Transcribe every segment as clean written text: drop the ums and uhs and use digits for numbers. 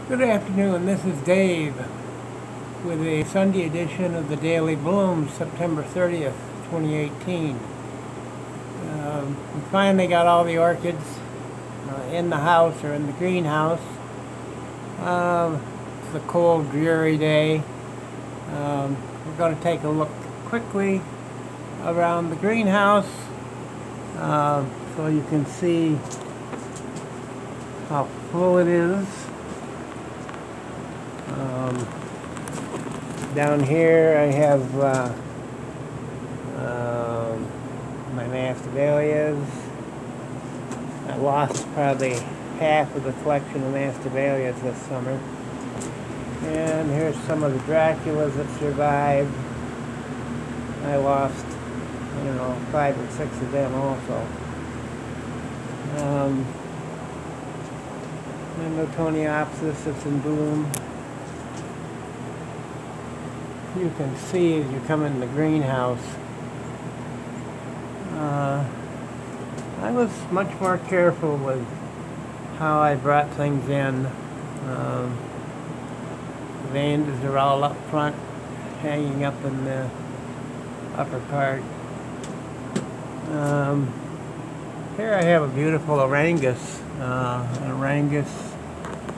Good afternoon, this is Dave with a Sunday edition of the Daily Bloom, September 30th, 2018. We finally got all the orchids in the house or in the greenhouse. It's a cold, dreary day. We're going to take a look quickly around the greenhouse so you can see how full it is. Down here I have my masdevallias. I lost probably half of the collection of masdevallias this summer. And here's some of the Draculas that survived. I lost, I don't know, 5 or 6 of them also. Toniopsis that's in bloom. You can see as you come in the greenhouse. I was much more careful with how I brought things in. Vandas are all up front, hanging up in the upper part. Here I have a beautiful Orangus, Orangus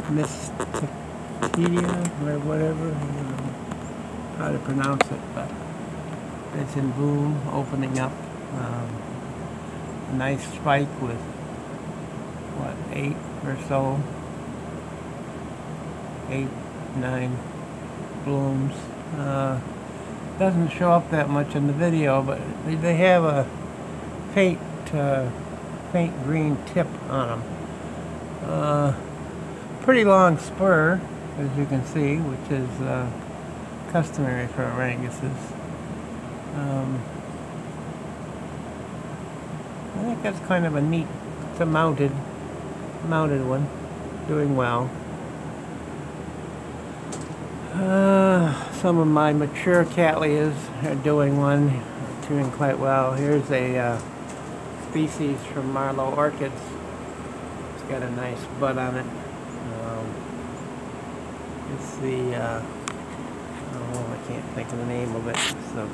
mysticida, or whatever, I don't know how to pronounce it, but it's in bloom, opening up. A nice spike with, what, 8 or so, 8, 9 blooms. Doesn't show up that much in the video, but they have a faint green tip on them. Pretty long spur, as you can see, which is customary for Oranguses. I think that's kind of a neat, it's a mounted one, doing well. Some of my mature Cattleyas are doing quite well. Here's a species from Marlowe Orchids. It's got a nice bud on it. It's the, I can't think of the name of it. It's the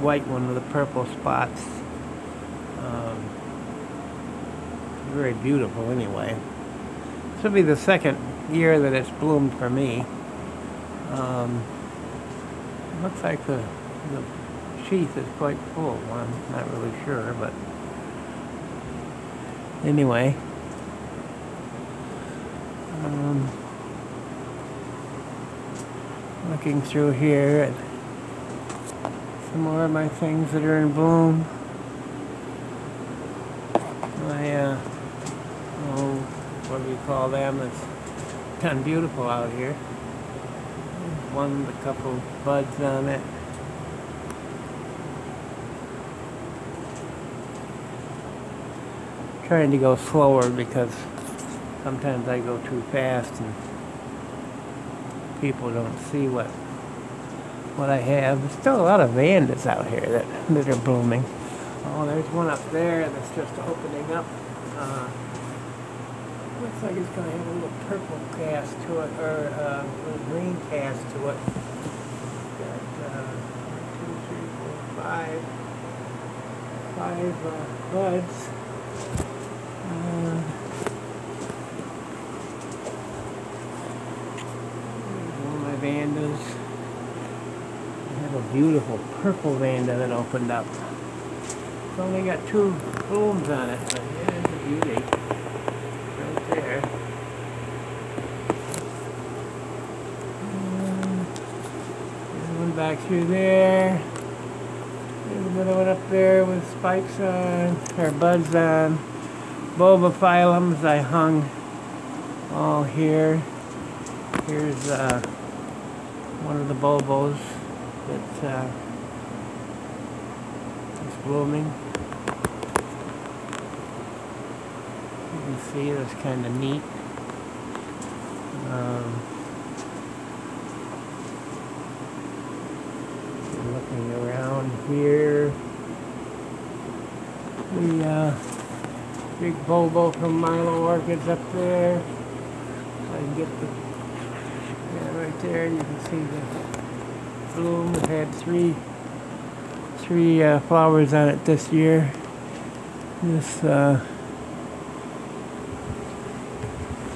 white one with the purple spots. Very beautiful anyway. This will be the second year that it's bloomed for me. Looks like the sheath is quite full. I'm not really sure, but anyway. Looking through here at some more of my things that are in bloom. What do you call them? It's done beautiful out here. One with a couple buds on it. Trying to go slower because sometimes I go too fast and people don't see what I have. There's still a lot of Vandas out here that are blooming. Oh, there's one up there that's just opening up. Looks like it's going to have a little purple cast to it, or a little green cast to it. Got 2, 3, 4, 5 buds. Here's one of my Vandas. I have a beautiful purple Vanda that opened up. It's only got 2 blooms on it, but yeah, it's a beauty. Right there. There's one back through there. There's another one up there with spikes on, or buds on. Bulbophyllums I hung all here. Here's one of the bulbos that is blooming. You can see that's kind of neat. Looking around here, the big bulbo from Marlowe Orchids up there. I can get the Yeah, right there you can see the bloom. It had three flowers on it this year. This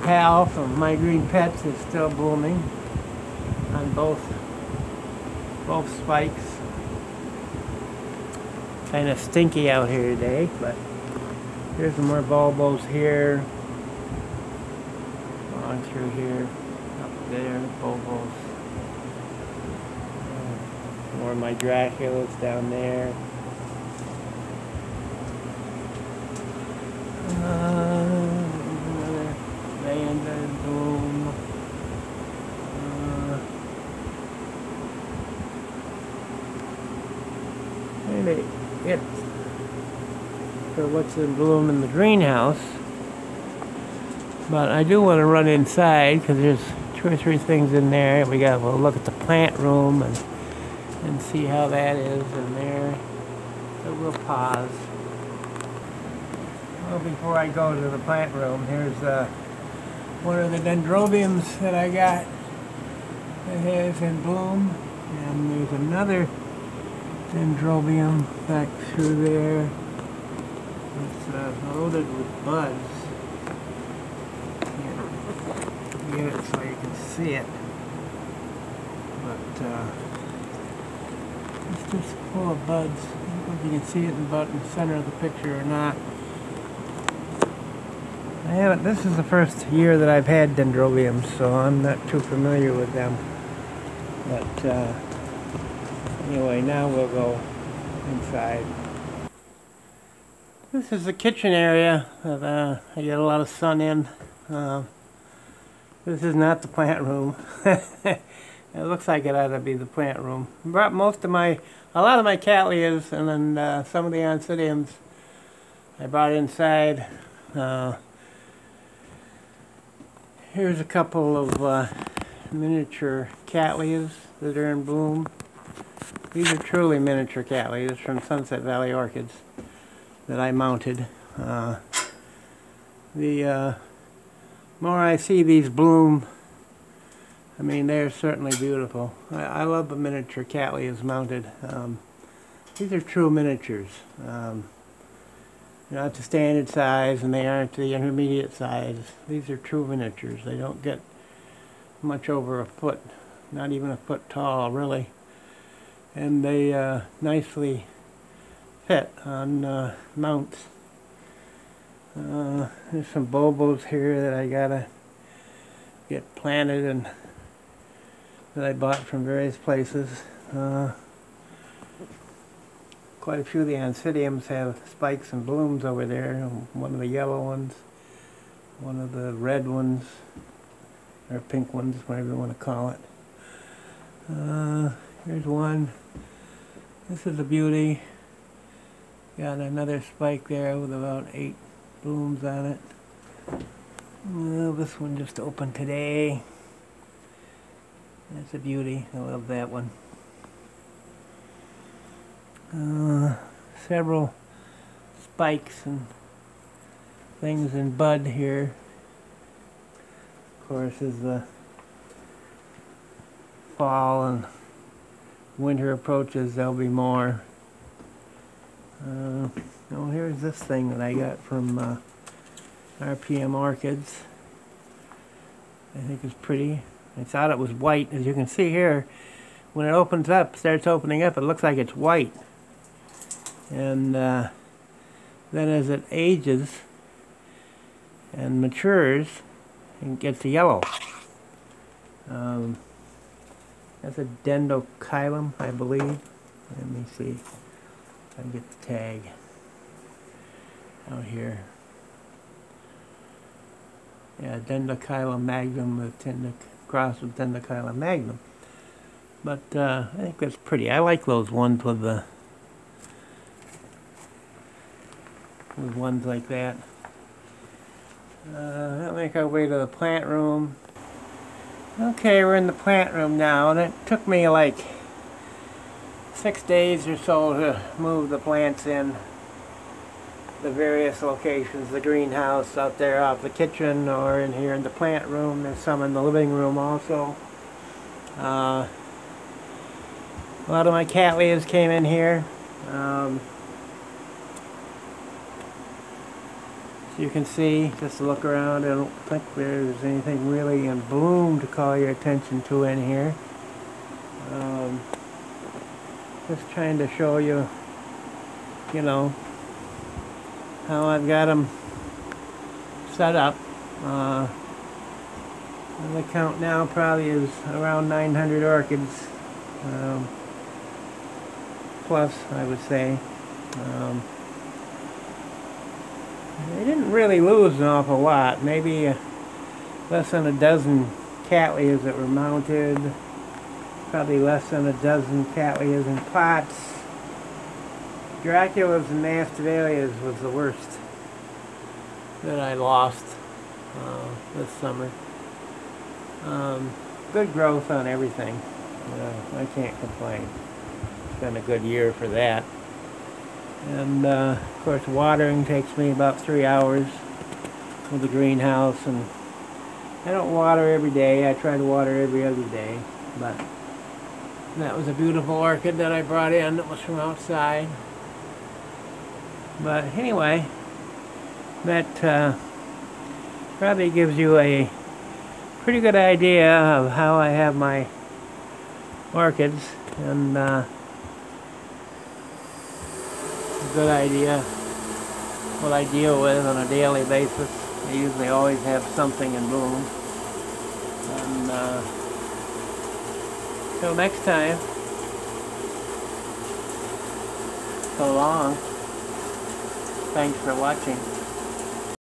Pal from My Green Pets is still blooming on both spikes. Kind of stinky out here today, but here's some more bulbos here, on through here, up there, bulbos. More of my Draculas down there. Another Vanda in bloom. Maybe it for what's in bloom in the greenhouse. But I do want to run inside because there's 2 or 3 things in there. We got to look at the plant room and see how that is in there. So we'll pause. Well, before I go to the plant room, here's one of the dendrobiums that I got that has in bloom. And there's another dendrobium back through there. It's loaded with buds. Can't get it so you can see it. But it's just full of buds. I don't know if you can see it in the center of the picture or not. This is the first year that I've had dendrobiums, so I'm not too familiar with them. But anyway, now we'll go inside. This is the kitchen area that I get a lot of sun in. This is not the plant room. It looks like it ought to be the plant room. Brought a lot of my Cattleyas and then some of the Oncidiums I brought inside. Here's a couple of miniature Cattleyas that are in bloom. These are truly miniature Cattleyas from Sunset Valley Orchids that I mounted. The more I see these bloom, I mean, they're certainly beautiful. I love the miniature Cattleyas mounted. These are true miniatures. They're not the standard size and they aren't the intermediate size. These are true miniatures. They don't get much over a foot, not even a foot tall, really. And they nicely fit on mounts. There's some bulbos here that I gotta get planted and that I bought from various places. Quite a few of the Oncidiums have spikes and blooms over there. One of the yellow ones, one of the red ones, or pink ones, whatever you want to call it. Here's one. This is a beauty. Got another spike there with about 8 blooms on it. Well, this one just opened today. That's a beauty. I love that one. Several spikes and things in bud here. Of course, as the fall and winter approaches, there'll be more. Oh, here's this thing that I got from RPM Orchids. I think it's pretty. I thought it was white. As you can see here, when it opens up, starts opening up, it looks like it's white. And then as it ages and matures, it gets yellow. That's a dendrochilum, I believe. Let me see if I can get the tag out here. Yeah, dendrochilum magnum with cross with dendrochilum magnum. But I think that's pretty. I like those ones with the ones like that. Let's make our way to the plant room. Okay, we're in the plant room now, and it took me like 6 days or so to move the plants in the various locations. The greenhouse out there off the kitchen, or in here in the plant room. There's some in the living room also. A lot of my cattleyas came in here. As you can see, just look around, I don't think there's anything really in bloom to call your attention to in here. Just trying to show you, you know, how I've got them set up. The count now probably is around 900 orchids, plus, I would say. They didn't really lose an awful lot, maybe less than a dozen cattleyas that were mounted, probably less than a dozen cattleyas in pots. Draculas and masdevallias was the worst that I lost this summer. Good growth on everything. I can't complain. It's been a good year for that. And of course watering takes me about 3 hours with the greenhouse, and I don't water every day. I try to water every other day. But that was a beautiful orchid that I brought in that was from outside. But anyway, that probably gives you a pretty good idea of how I have my orchids, and a good idea what I deal with on a daily basis. I usually always have something in bloom. And till next time, so long. Thanks for watching.